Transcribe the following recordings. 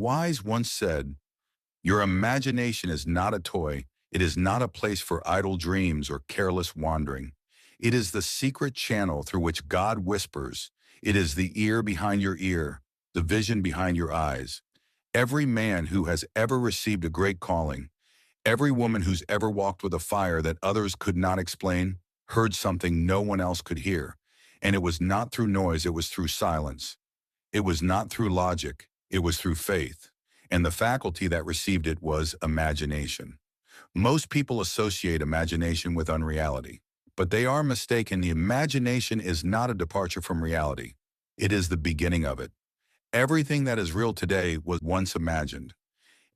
Wise once said, "Your imagination is not a toy. It is not a place for idle dreams or careless wandering. It is the secret channel through which God whispers. It is the ear behind your ear, the vision behind your eyes." Every man who has ever received a great calling, every woman who's ever walked with a fire that others could not explain, heard something no one else could hear. And it was not through noise, it was through silence. It was not through logic, it was through faith. And the faculty that received it was imagination. Most people associate imagination with unreality, but they are mistaken. The imagination is not a departure from reality. It is the beginning of it. Everything that is real today was once imagined.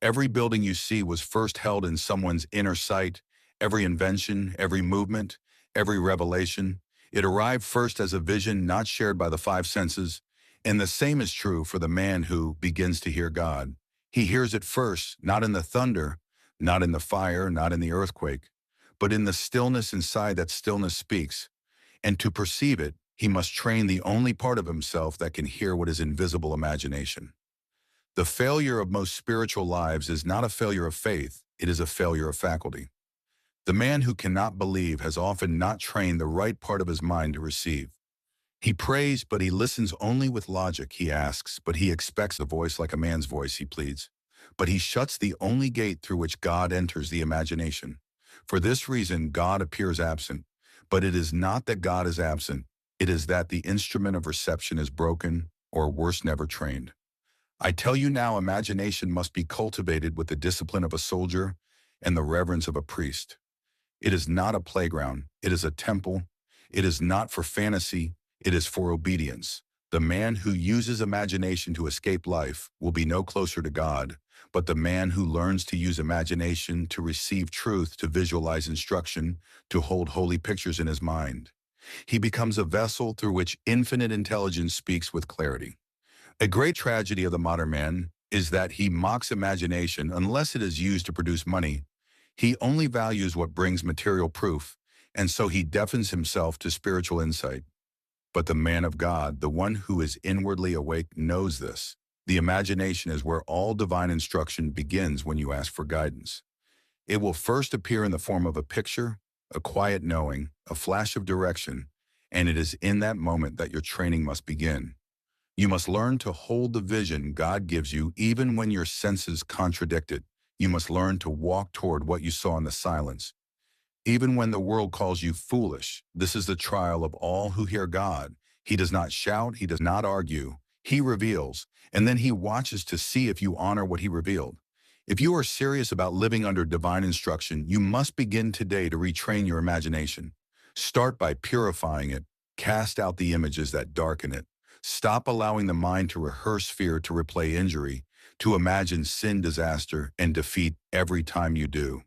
Every building you see was first held in someone's inner sight. Every invention, every movement, every revelation. It arrived first as a vision not shared by the five senses. And the same is true for the man who begins to hear God. He hears it first, not in the thunder, not in the fire, not in the earthquake, but in the stillness inside. That stillness speaks. And to perceive it, he must train the only part of himself that can hear what is invisible: imagination. The failure of most spiritual lives is not a failure of faith, it is a failure of faculty. The man who cannot believe has often not trained the right part of his mind to receive. He prays, but he listens only with logic. He asks, but he expects a voice like a man's voice. He pleads, but he shuts the only gate through which God enters: the imagination. For this reason, God appears absent. But it is not that God is absent. It is that the instrument of reception is broken, or worse, never trained. I tell you now, imagination must be cultivated with the discipline of a soldier and the reverence of a priest. It is not a playground. It is a temple. It is not for fantasy. It is for obedience. The man who uses imagination to escape life will be no closer to God, but the man who learns to use imagination to receive truth, to visualize instruction, to hold holy pictures in his mind, he becomes a vessel through which infinite intelligence speaks with clarity. A great tragedy of the modern man is that he mocks imagination unless it is used to produce money. He only values what brings material proof, and so he deafens himself to spiritual insight. But the man of God, the one who is inwardly awake, knows this. The imagination is where all divine instruction begins when you ask for guidance. It will first appear in the form of a picture, a quiet knowing, a flash of direction, and it is in that moment that your training must begin. You must learn to hold the vision God gives you even when your senses contradict it. You must learn to walk toward what you saw in the silence, even when the world calls you foolish. This is the trial of all who hear God. He does not shout, he does not argue, he reveals, and then he watches to see if you honor what he revealed. If you are serious about living under divine instruction, you must begin today to retrain your imagination. Start by purifying it. Cast out the images that darken it. Stop allowing the mind to rehearse fear, to replay injury, to imagine sin, disaster, and defeat every time you do.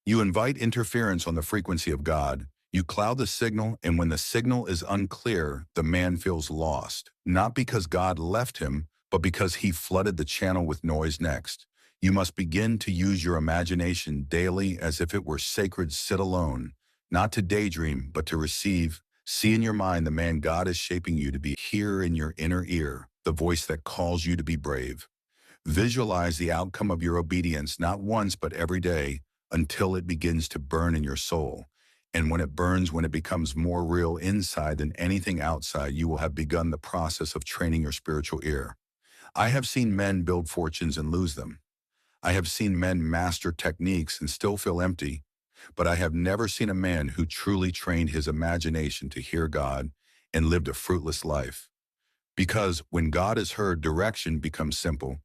You invite interference on the frequency of God. You cloud the signal, and when the signal is unclear, the man feels lost, not because God left him, but because he flooded the channel with noise next. You must begin to use your imagination daily as if it were sacred. Sit alone, not to daydream, but to receive. See in your mind the man God is shaping you to be. Hear in your inner ear the voice that calls you to be brave. Visualize the outcome of your obedience, not once but every day, until it begins to burn in your soul. And when it burns, when it becomes more real inside than anything outside, you will have begun the process of training your spiritual ear. I have seen men build fortunes and lose them. I have seen men master techniques and still feel empty. But I have never seen a man who truly trained his imagination to hear God and lived a fruitless life. Because when God is heard, direction becomes simple.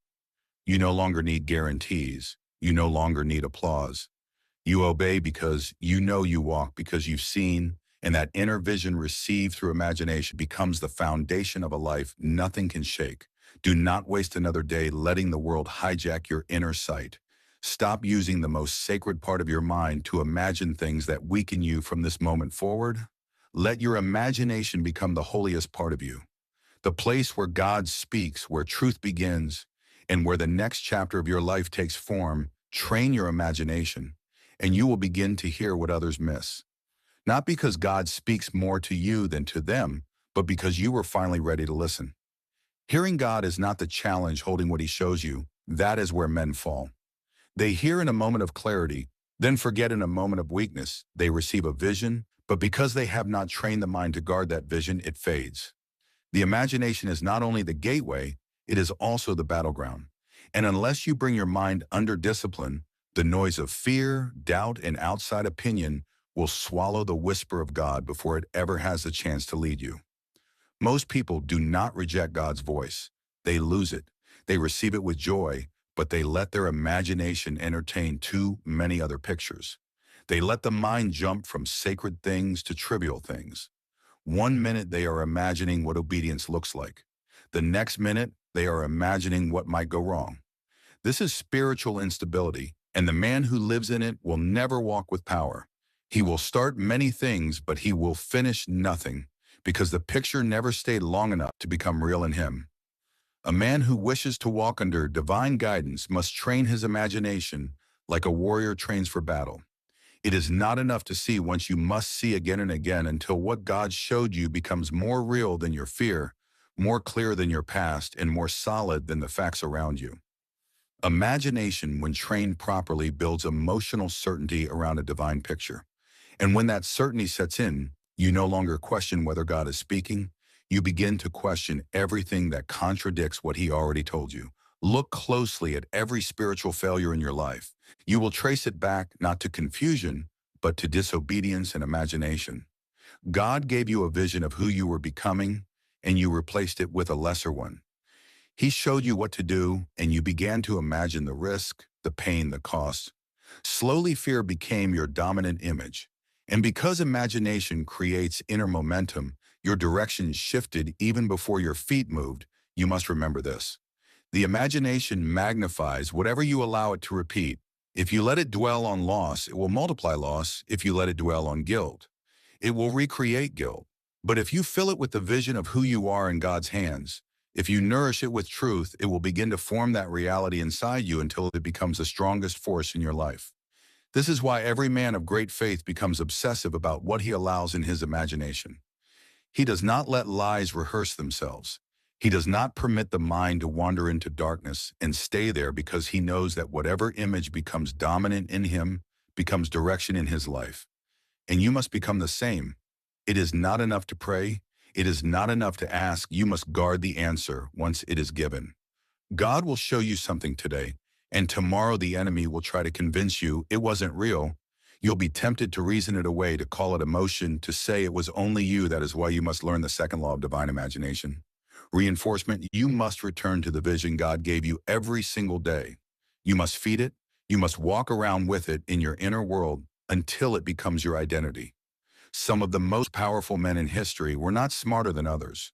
You no longer need guarantees. You no longer need applause. You obey because you know, you walk because you've seen, and that inner vision received through imagination becomes the foundation of a life nothing can shake. Do not waste another day letting the world hijack your inner sight. Stop using the most sacred part of your mind to imagine things that weaken you. From this moment forward, let your imagination become the holiest part of you, the place where God speaks, where truth begins, and where the next chapter of your life takes form. Train your imagination, and you will begin to hear what others miss. Not because God speaks more to you than to them, but because you were finally ready to listen. Hearing God is not the challenge holding what he shows you, That is where men fall. They hear in a moment of clarity, then forget in a moment of weakness. They receive a vision, but because they have not trained the mind to guard that vision, it fades. The imagination is not only the gateway, it is also the battleground. And unless you bring your mind under discipline, the noise of fear, doubt, and outside opinion will swallow the whisper of God before it ever has a chance to lead you. Most people do not reject God's voice. They lose it. They receive it with joy, but they let their imagination entertain too many other pictures. They let the mind jump from sacred things to trivial things. One minute they are imagining what obedience looks like. The next minute they are imagining what might go wrong. This is spiritual instability, and the man who lives in it will never walk with power. He will start many things, but he will finish nothing, because the picture never stayed long enough to become real in him. A man who wishes to walk under divine guidance must train his imagination like a warrior trains for battle. It is not enough to see once, you must see again and again until what God showed you becomes more real than your fear, more clear than your past, and more solid than the facts around you. Imagination, when trained properly, builds emotional certainty around a divine picture. And when that certainty sets in, you no longer question whether God is speaking. You begin to question everything that contradicts what he already told you. Look closely at every spiritual failure in your life. You will trace it back not to confusion, but to disobedience and imagination. God gave you a vision of who you were becoming, and you replaced it with a lesser one. He showed you what to do, and you began to imagine the risk, the pain, the cost. Slowly, fear became your dominant image. And because imagination creates inner momentum, your direction shifted even before your feet moved. You must remember this. The imagination magnifies whatever you allow it to repeat. If you let it dwell on loss, it will multiply loss. If you let it dwell on guilt, it will recreate guilt. But if you fill it with the vision of who you are in God's hands, if you nourish it with truth, it will begin to form that reality inside you until it becomes the strongest force in your life. This is why every man of great faith becomes obsessive about what he allows in his imagination. He does not let lies rehearse themselves. He does not permit the mind to wander into darkness and stay there, because he knows that whatever image becomes dominant in him becomes direction in his life. And you must become the same. It is not enough to pray. It is not enough to ask. You must guard the answer once it is given. God will show you something today, and tomorrow the enemy will try to convince you it wasn't real. You'll be tempted to reason it away, to call it emotion, to say it was only you. That is why you must learn the second law of divine imagination. Reinforcement. You must return to the vision God gave you every single day. You must feed it. You must walk around with it in your inner world until it becomes your identity. Some of the most powerful men in history were not smarter than others.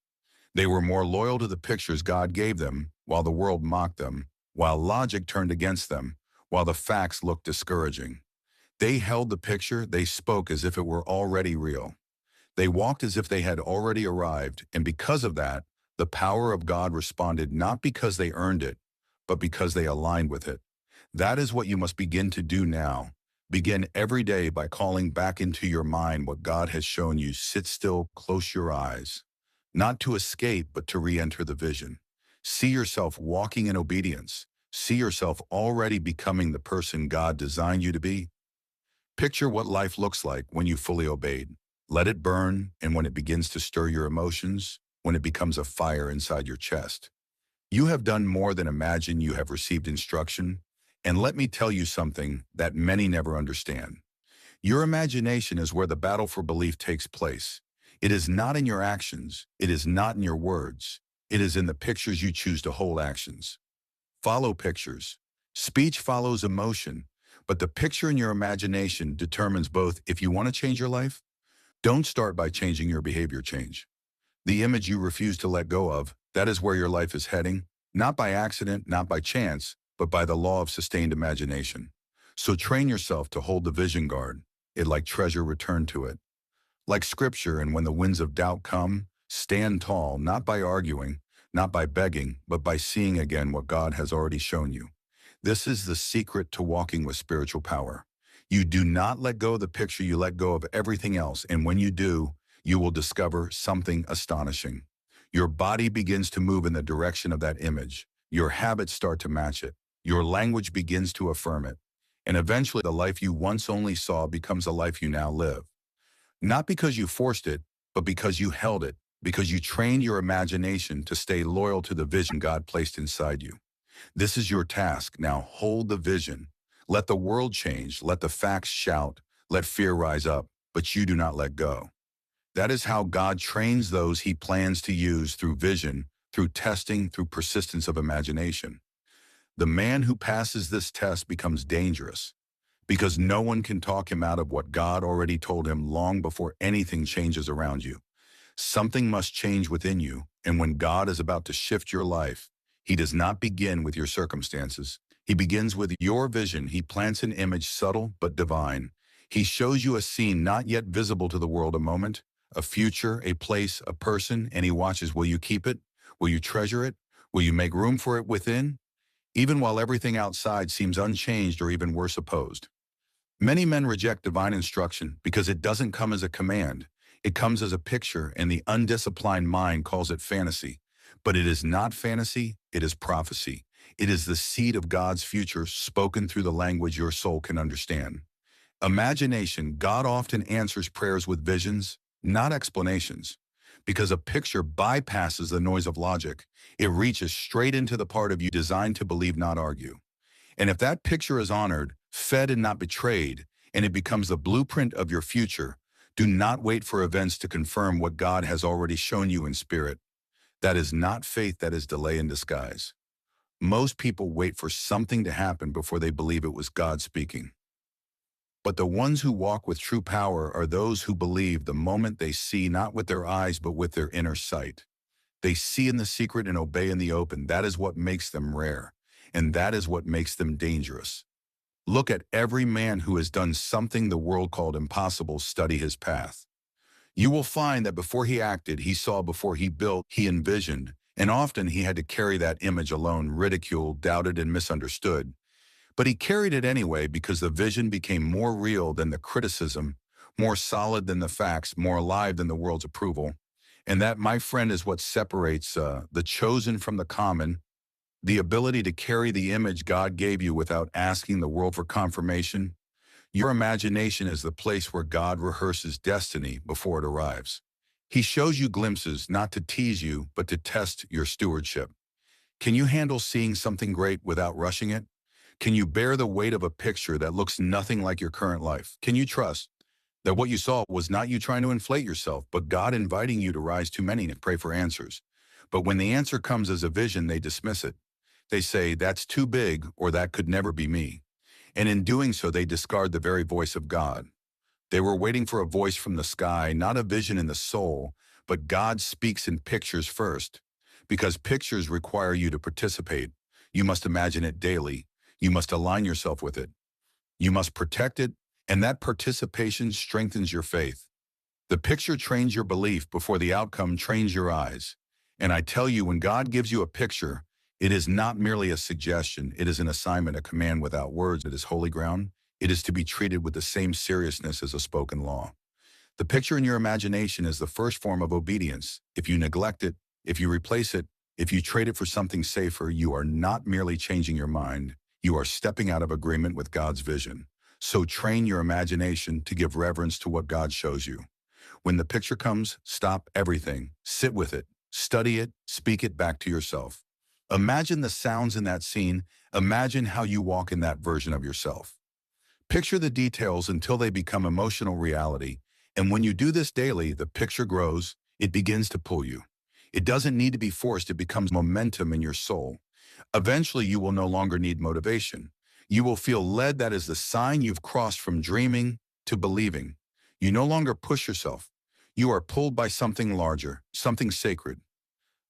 They were more loyal to the pictures God gave them, while the world mocked them, while logic turned against them, while the facts looked discouraging. They held the picture. They spoke as if it were already real. They walked as if they had already arrived, and because of that, the power of God responded, not because they earned it, but because they aligned with it. That is what you must begin to do now. Begin every day by calling back into your mind what God has shown you. Sit still, close your eyes, not to escape, but to re-enter the vision. See yourself walking in obedience. See yourself already becoming the person God designed you to be. Picture what life looks like when you fully obeyed. Let it burn, and when it begins to stir your emotions, when it becomes a fire inside your chest. You have done more than imagine. You have received instruction. And let me tell you something that many never understand. Your imagination is where the battle for belief takes place. It is not in your actions. It is not in your words. It is in the pictures you choose to hold. Actions follow pictures. Speech follows emotion. But the picture in your imagination determines both. If you want to change your life, don't start by changing your behavior. Change the image you refuse to let go of. That is where your life is heading, not by accident, not by chance, but by the law of sustained imagination. So train yourself to hold the vision guard. It like treasure, return to it. Like scripture, and when the winds of doubt come, stand tall, not by arguing, not by begging, but by seeing again what God has already shown you. This is the secret to walking with spiritual power. You do not let go of the picture, you let go of everything else, and when you do, you will discover something astonishing. Your body begins to move in the direction of that image. Your habits start to match it. Your language begins to affirm it. And eventually the life you once only saw becomes a life you now live. Not because you forced it, but because you held it, because you trained your imagination to stay loyal to the vision God placed inside you. This is your task. Now hold the vision. Let the world change. Let the facts shout. Let fear rise up. But you do not let go. That is how God trains those he plans to use through vision, through testing, through persistence of imagination. The man who passes this test becomes dangerous because no one can talk him out of what God already told him long before anything changes around you. Something must change within you, and when God is about to shift your life, he does not begin with your circumstances. He begins with your vision. He plants an image subtle but divine. He shows you a scene not yet visible to the world, a moment, a future, a place, a person, and he watches. Will you keep it? Will you treasure it? Will you make room for it within? Even while everything outside seems unchanged or even worse, opposed. Many men reject divine instruction because it doesn't come as a command. It comes as a picture, and the undisciplined mind calls it fantasy. But it is not fantasy, it is prophecy. It is the seed of God's future spoken through the language your soul can understand. Imagination. God often answers prayers with visions, not explanations. Because a picture bypasses the noise of logic. It reaches straight into the part of you designed to believe, not argue. And if that picture is honored, fed and not betrayed, and it becomes the blueprint of your future, do not wait for events to confirm what God has already shown you in spirit. That is not faith, that is delay in disguise. Most people wait for something to happen before they believe it was God speaking. But the ones who walk with true power are those who believe the moment they see, not with their eyes, but with their inner sight. They see in the secret and obey in the open. That is what makes them rare, and that is what makes them dangerous. Look at every man who has done something the world called impossible. Study his path. You will find that before he acted, he saw; before he built, he envisioned, and often he had to carry that image alone, ridiculed, doubted, and misunderstood. But he carried it anyway because the vision became more real than the criticism, more solid than the facts, more alive than the world's approval. And that, my friend, is what separates the chosen from the common. The ability to carry the image God gave you without asking the world for confirmation. Your imagination is the place where God rehearses destiny before it arrives. He shows you glimpses, not to tease you, but to test your stewardship. Can you handle seeing something great without rushing it? Can you bear the weight of a picture that looks nothing like your current life? Can you trust that what you saw was not you trying to inflate yourself, but God inviting you to rise to many and pray for answers? But when the answer comes as a vision, they dismiss it. They say, that's too big, or that could never be me. And in doing so, they discard the very voice of God. They were waiting for a voice from the sky, not a vision in the soul, but God speaks in pictures first. Because pictures require you to participate. You must imagine it daily. You must align yourself with it. You must protect it, and that participation strengthens your faith. The picture trains your belief before the outcome trains your eyes. And I tell you, when God gives you a picture, it is not merely a suggestion. It is an assignment, a command without words. It is holy ground. It is to be treated with the same seriousness as a spoken law. The picture in your imagination is the first form of obedience. If you neglect it, if you replace it, if you trade it for something safer, you are not merely changing your mind. You are stepping out of agreement with God's vision. So train your imagination to give reverence to what God shows you. When the picture comes, stop everything. Sit with it. Study it. Speak it back to yourself. Imagine the sounds in that scene. Imagine how you walk in that version of yourself. Picture the details until they become emotional reality. And when you do this daily, the picture grows. It begins to pull you. It doesn't need to be forced. It becomes momentum in your soul. Eventually, you will no longer need motivation. You will feel led. That is the sign you've crossed from dreaming to believing. You no longer push yourself. You are pulled by something larger, something sacred.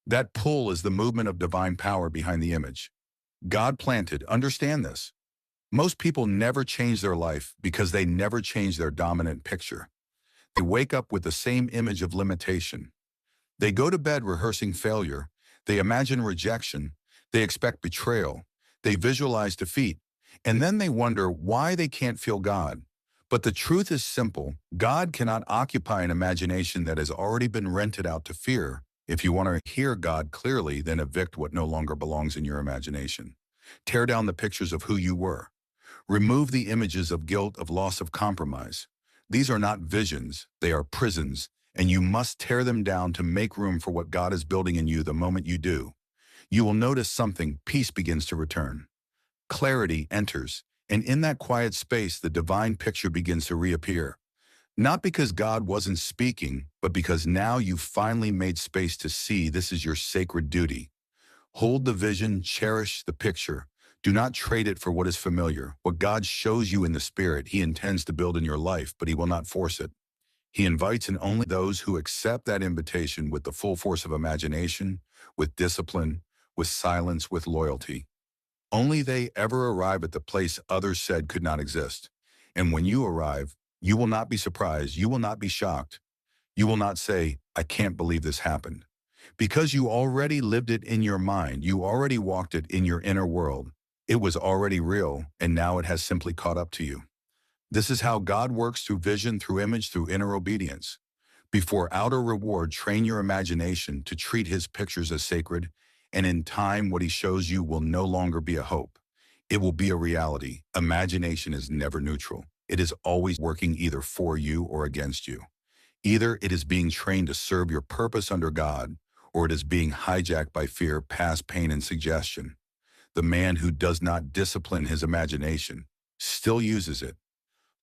That pull is the movement of divine power behind the image. God planted. Understand this. Most people never change their life because they never change their dominant picture. They wake up with the same image of limitation. They go to bed rehearsing failure. They imagine rejection. They expect betrayal. They visualize defeat. And then they wonder why they can't feel God. But the truth is simple. God cannot occupy an imagination that has already been rented out to fear. If you want to hear God clearly, then evict what no longer belongs in your imagination. Tear down the pictures of who you were. Remove the images of guilt, of loss, of compromise. These are not visions, they are prisons, and you must tear them down to make room for what God is building in you. The moment you do, you will notice something. Peace begins to return. Clarity enters, and in that quiet space, the divine picture begins to reappear. Not because God wasn't speaking, but because now you've finally made space to see. This is your sacred duty. Hold the vision, cherish the picture. Do not trade it for what is familiar. What God shows you in the Spirit, He intends to build in your life, but He will not force it. He invites in only those who accept that invitation with the full force of imagination, with discipline, with silence, with loyalty. Only they ever arrive at the place others said could not exist. And when you arrive, you will not be surprised. You will not be shocked. You will not say, I can't believe this happened. Because you already lived it in your mind. You already walked it in your inner world. It was already real, and now it has simply caught up to you. This is how God works, through vision, through image, through inner obedience. Before outer reward, train your imagination to treat His pictures as sacred, and in time, what He shows you will no longer be a hope. It will be a reality. Imagination is never neutral. It is always working either for you or against you. Either it is being trained to serve your purpose under God, or it is being hijacked by fear, past pain, and suggestion. The man who does not discipline his imagination still uses it.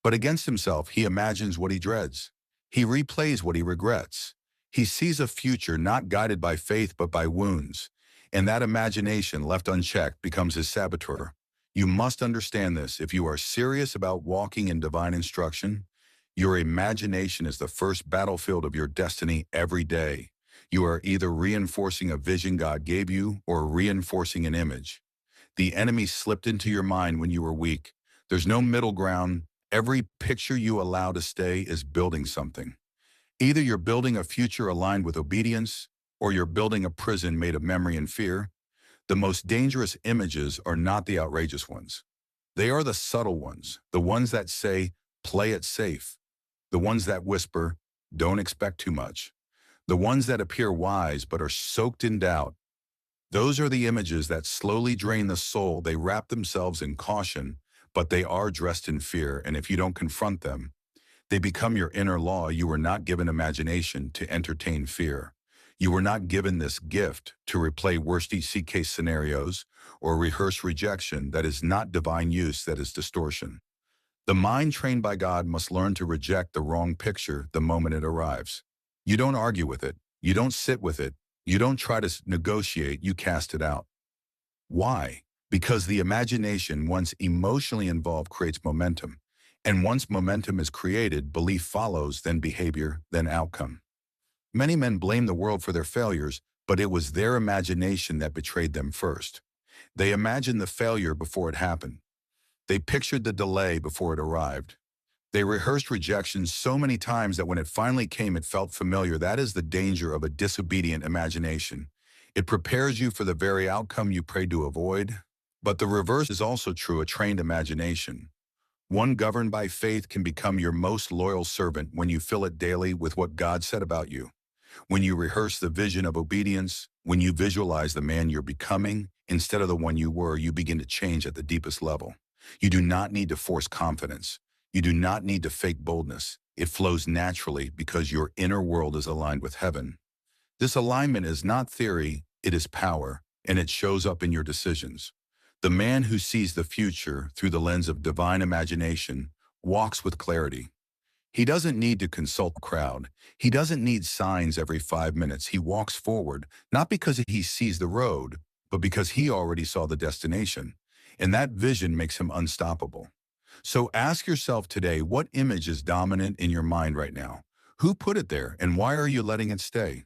But against himself, he imagines what he dreads. He replays what he regrets. He sees a future not guided by faith but by wounds. And that imagination, left unchecked, becomes his saboteur. You must understand this. If you are serious about walking in divine instruction, your imagination is the first battlefield of your destiny every day. You are either reinforcing a vision God gave you or reinforcing an image. The enemy slipped into your mind when you were weak. There's no middle ground. Every picture you allow to stay is building something. Either you're building a future aligned with obedience, or you're building a prison made of memory and fear. The most dangerous images are not the outrageous ones. They are the subtle ones, the ones that say, play it safe. The ones that whisper, don't expect too much. The ones that appear wise but are soaked in doubt. Those are the images that slowly drain the soul. They wrap themselves in caution, but they are dressed in fear, and if you don't confront them, they become your inner law. You were not given imagination to entertain fear. You were not given this gift to replay worst-case scenarios or rehearse rejection. That is not divine use, that is distortion. The mind trained by God must learn to reject the wrong picture the moment it arrives. You don't argue with it. You don't sit with it. You don't try to negotiate. You cast it out. Why? Because the imagination, once emotionally involved, creates momentum. And once momentum is created, belief follows, then behavior, then outcome. Many men blame the world for their failures, but it was their imagination that betrayed them first. They imagined the failure before it happened. They pictured the delay before it arrived. They rehearsed rejection so many times that when it finally came, it felt familiar. That is the danger of a disobedient imagination. It prepares you for the very outcome you prayed to avoid. But the reverse is also true. A trained imagination, one governed by faith, can become your most loyal servant when you fill it daily with what God said about you. When you rehearse the vision of obedience, when you visualize the man you're becoming instead of the one you were, you begin to change at the deepest level. You do not need to force confidence. You do not need to fake boldness. It flows naturally because your inner world is aligned with heaven. This alignment is not theory, it is power, and it shows up in your decisions. The man who sees the future through the lens of divine imagination walks with clarity. He doesn't need to consult the crowd. He doesn't need signs every 5 minutes. He walks forward, not because he sees the road, but because he already saw the destination. And that vision makes him unstoppable. So ask yourself today, what image is dominant in your mind right now? Who put it there, and why are you letting it stay?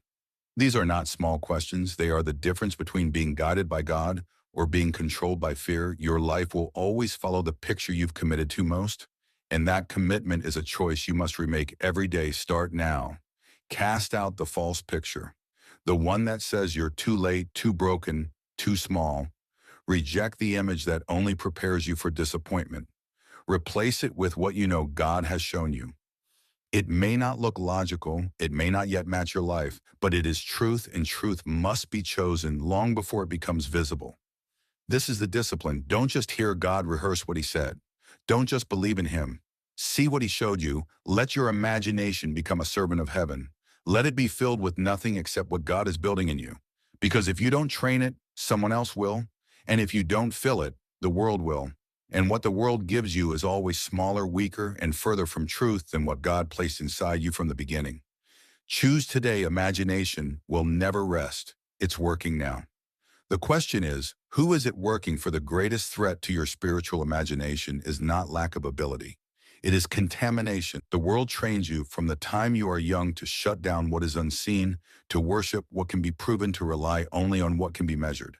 These are not small questions. They are the difference between being guided by God or being controlled by fear. Your life will always follow the picture you've committed to most. And that commitment is a choice you must remake every day. Start now. Cast out the false picture, the one that says you're too late, too broken, too small. Reject the image that only prepares you for disappointment. Replace it with what you know God has shown you. It may not look logical, it may not yet match your life, but it is truth, and truth must be chosen long before it becomes visible. This is the discipline. Don't just hear God rehearse what he said. Don't just believe in him. See what he showed you. Let your imagination become a servant of heaven. Let it be filled with nothing except what God is building in you. Because if you don't train it, someone else will. And if you don't fill it, the world will. And what the world gives you is always smaller, weaker, and further from truth than what God placed inside you from the beginning. Choose today. Imagination will never rest. It's working now. The question is, who is it working for? The greatest threat to your spiritual imagination is not lack of ability. It is contamination. The world trains you from the time you are young to shut down what is unseen, to worship what can be proven, to rely only on what can be measured.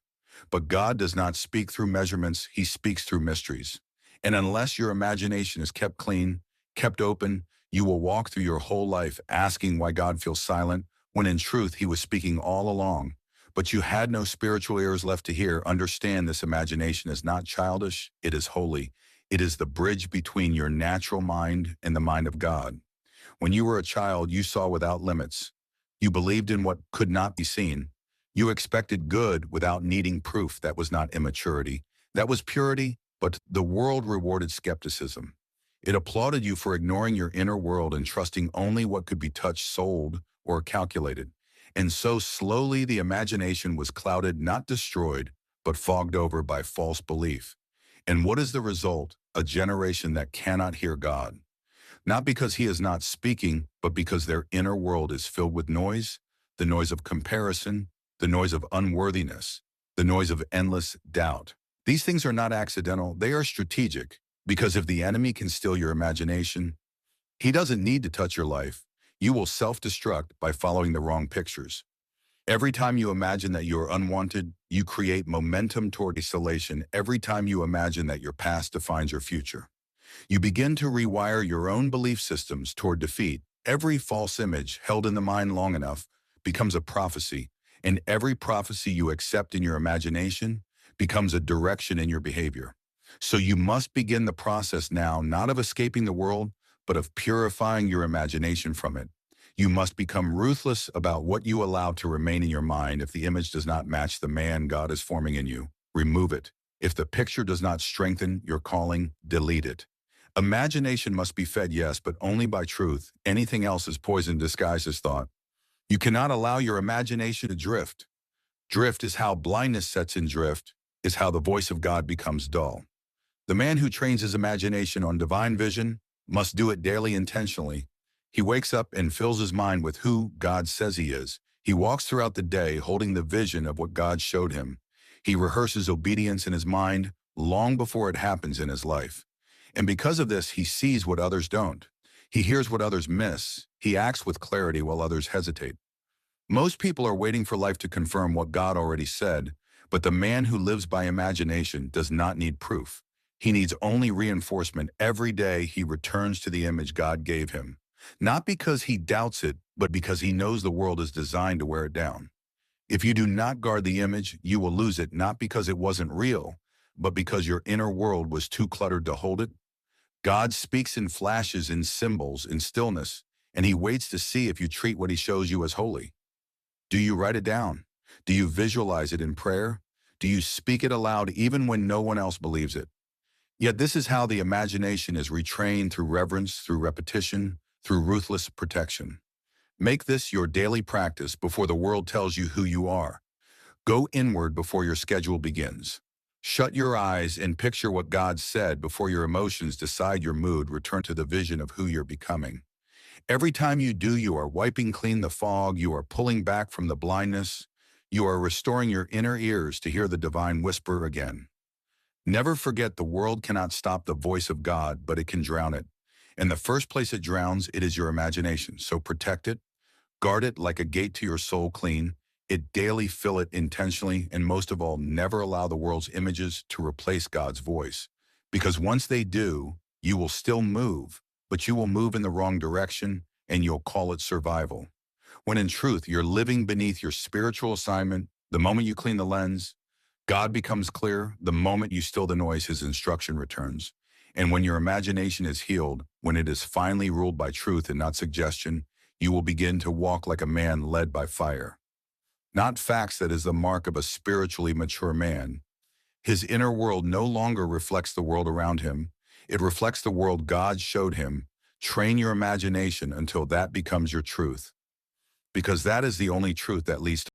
But God does not speak through measurements, he speaks through mysteries. And unless your imagination is kept clean, kept open, you will walk through your whole life asking why God feels silent, when in truth he was speaking all along. But you had no spiritual ears left to hear. Understand, this imagination is not childish, it is holy. It is the bridge between your natural mind and the mind of God. When you were a child, you saw without limits. You believed in what could not be seen. You expected good without needing proof. That was not immaturity. That was purity, but the world rewarded skepticism. It applauded you for ignoring your inner world and trusting only what could be touched, sold, or calculated. And so slowly the imagination was clouded, not destroyed, but fogged over by false belief. And what is the result? A generation that cannot hear God. Not because he is not speaking, but because their inner world is filled with noise, the noise of comparison, the noise of unworthiness, the noise of endless doubt. These things are not accidental, they are strategic, because if the enemy can steal your imagination, he doesn't need to touch your life. You will self-destruct by following the wrong pictures. Every time you imagine that you are unwanted, you create momentum toward isolation. Every time you imagine that your past defines your future, you begin to rewire your own belief systems toward defeat. Every false image held in the mind long enough becomes a prophecy, and every prophecy you accept in your imagination becomes a direction in your behavior. So you must begin the process now, not of escaping the world, but of purifying your imagination from it. You must become ruthless about what you allow to remain in your mind. If the image does not match the man God is forming in you, remove it. If the picture does not strengthen your calling, delete it. Imagination must be fed, yes, but only by truth. Anything else is poison disguised as thought. You cannot allow your imagination to drift. Drift is how blindness sets in. Drift is how the voice of God becomes dull. The man who trains his imagination on divine vision must do it daily, intentionally. He wakes up and fills his mind with who God says he is. He walks throughout the day holding the vision of what God showed him. He rehearses obedience in his mind long before it happens in his life. And because of this, he sees what others don't. He hears what others miss. He acts with clarity while others hesitate. Most people are waiting for life to confirm what God already said, but the man who lives by imagination does not need proof. He needs only reinforcement. Every day he returns to the image God gave him, not because he doubts it, but because he knows the world is designed to wear it down. If you do not guard the image, you will lose it, not because it wasn't real, but because your inner world was too cluttered to hold it. God speaks in flashes, in symbols, in stillness, and he waits to see if you treat what he shows you as holy. Do you write it down? Do you visualize it in prayer? Do you speak it aloud even when no one else believes it? Yet this is how the imagination is retrained: through reverence, through repetition, through ruthless protection. Make this your daily practice before the world tells you who you are. Go inward before your schedule begins. Shut your eyes and picture what God said before your emotions decide your mood. Return to the vision of who you're becoming. Every time you do, you are wiping clean the fog, you are pulling back from the blindness, you are restoring your inner ears to hear the divine whisper again. Never forget, the world cannot stop the voice of God, but it can drown it. And the first place it drowns, it is your imagination. So protect it, guard it like a gate to your soul, clean it daily, fill it intentionally, and most of all, never allow the world's images to replace God's voice. Because once they do, you will still move, but you will move in the wrong direction, and you'll call it survival. When in truth, you're living beneath your spiritual assignment. The moment you clean the lens, God becomes clear. The moment you still the noise, his instruction returns. And when your imagination is healed, when it is finally ruled by truth and not suggestion, you will begin to walk like a man led by fire. Not facts. That is the mark of a spiritually mature man. His inner world no longer reflects the world around him. It reflects the world God showed him. Train your imagination until that becomes your truth, because that is the only truth that leads to